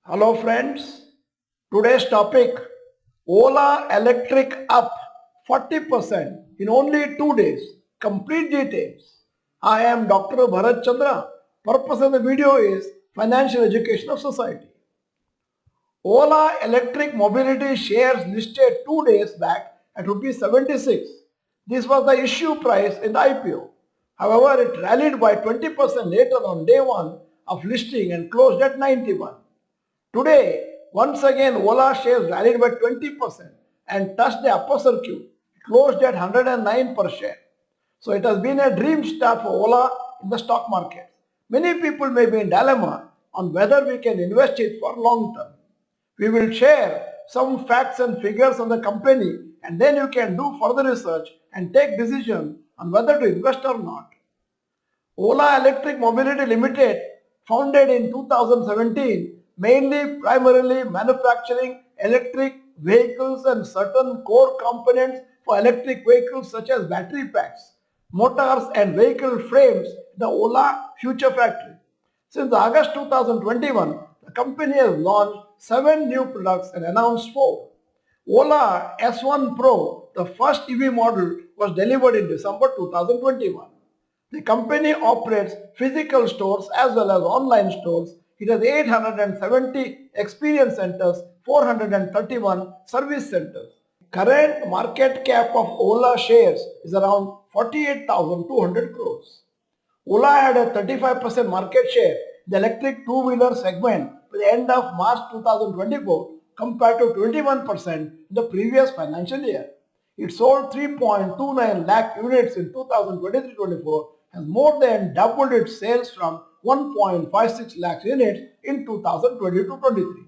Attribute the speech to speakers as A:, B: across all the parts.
A: Hello friends, today's topic Ola electric up 40% in only 2 days. Complete details. I am Dr. Bharath Chandra. Purpose of the video is financial education of society. Ola electric mobility shares listed 2 days back at rupees 76. This was the issue price in the IPO. However, it rallied by 20% later on day 1 of listing and closed at 91. Today, once again Ola shares rallied by 20% and touched the upper circuit, closed at 109 per share. So it has been a dream start for Ola in the stock market. Many people may be in dilemma on whether we can invest it for long term. We will share some facts and figures on the company and then you can do further research and take decision on whether to invest or not. Ola Electric Mobility Limited, founded in 2017, mainly primarily manufacturing electric vehicles and certain core components for electric vehicles such as battery packs, motors and vehicle frames, the Ola Future Factory. Since August 2021, the company has launched 7 new products and announced 4. Ola S1 Pro, the first EV model, was delivered in December 2021. The company operates physical stores as well as online stores. It has 870 experience centers, 431 service centers. Current market cap of Ola shares is around 48,200 crores. Ola had a 35% market share in the electric two-wheeler segment by the end of March 2024 compared to 21% in the previous financial year. It sold 3.29 lakh units in 2023-24 and more than doubled its sales from 1.56 lakh units in 2022-23.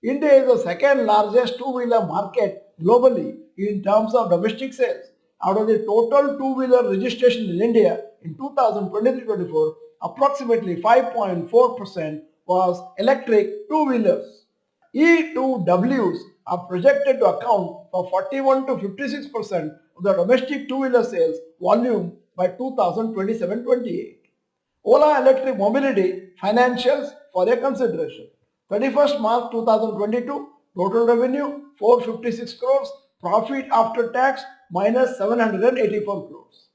A: India is the second largest two-wheeler market globally in terms of domestic sales. Out of the total two-wheeler registration in India in 2023-24, approximately 5.4% was electric two-wheelers. E2Ws are projected to account for 41 to 56% of the domestic two-wheeler sales volume by 2027-28. Ola Electric Mobility financials for your consideration. 31st March 2022, total revenue 456 crores, profit after tax minus 784 crores.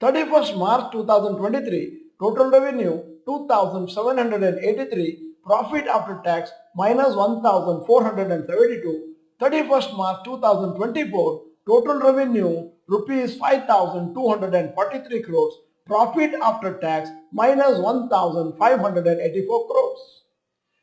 A: 31st March 2023, total revenue 2783, profit after tax minus 1472. 31st March 2024, total revenue rupees 5243 crores, profit after tax minus 1584 crores.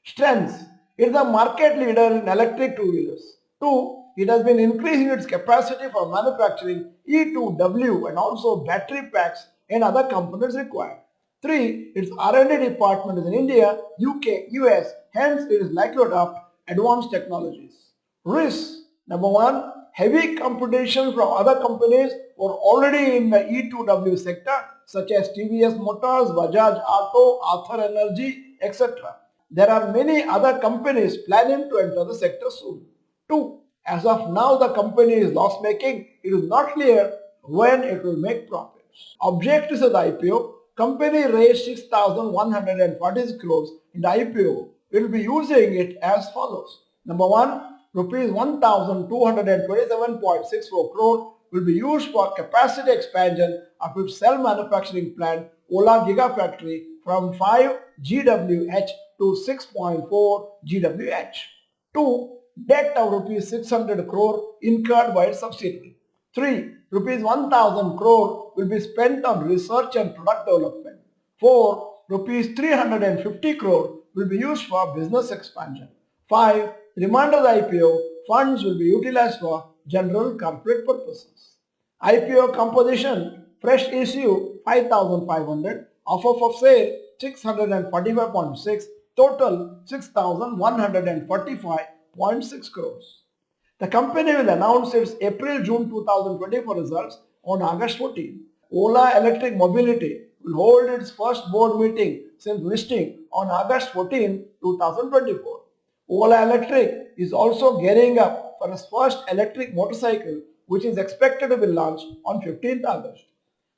A: Strengths. It is a market leader in electric two-wheelers. 2. It has been increasing its capacity for manufacturing E2W and also battery packs and other components required. 3. Its R&D department is in India, UK, US, hence it is likely to adopt advanced technologies. Risks. Number 1. Heavy competition from other companies who are already in the E2W sector such as TVS Motors, Bajaj Auto, Arthur Energy, etc. There are many other companies planning to enter the sector soon. 2. As of now the company is loss making. It is not clear when it will make profits. Objectives of the IPO. Company raised 6,146 crores in the IPO. It will be using it as follows. Number 1. Rupees 1,227.64 crore will be used for capacity expansion of its cell manufacturing plant Ola Gigafactory from 5 GWH to 6.4 GWH. 2. Debt of rupees 600 crore incurred by its subsidiary. 3. Rupees 1,000 crore will be spent on research and product development. 4. Rupees 350 crore will be used for business expansion. 5. Remainder of the IPO funds will be utilized for general corporate purposes. IPO composition, fresh issue 5,500, offer for sale 645.6, total 6,145.6 crores. The company will announce its April-June 2024 results on August 14. Ola Electric Mobility will hold its first board meeting since listing on August 14, 2024. Ola Electric is also gearing up for its first electric motorcycle which is expected to be launched on 15th August.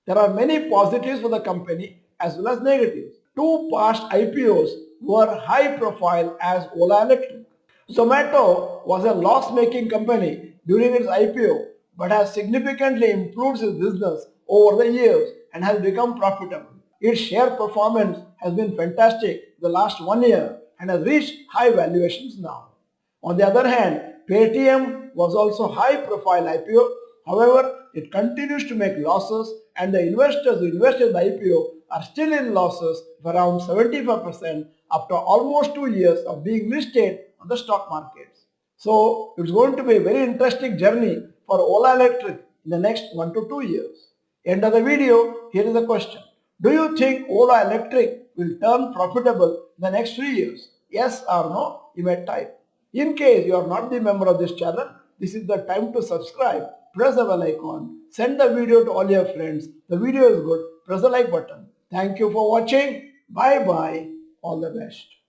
A: There are many positives for the company as well as negatives. Two past IPOs were high profile as Ola Electric. Zomato was a loss-making company during its IPO but has significantly improved its business over the years and has become profitable. Its share performance has been fantastic the last 1 year and has reached high valuations now. On the other hand, Paytm was also high-profile IPO. However, it continues to make losses and the investors who invested in the IPO are still in losses of around 75% after almost 2 years of being listed on the stock markets. So, it's going to be a very interesting journey for Ola Electric in the next 1 to 2 years. End of the video, here is the question. Do you think Ola Electric will turn profitable in the next 3 years? Yes or no? You may type. In case you are not the member of this channel, this is the time to subscribe. Press the bell icon. Send the video to all your friends. The video is good. Press the like button. Thank you for watching. Bye bye. All the best.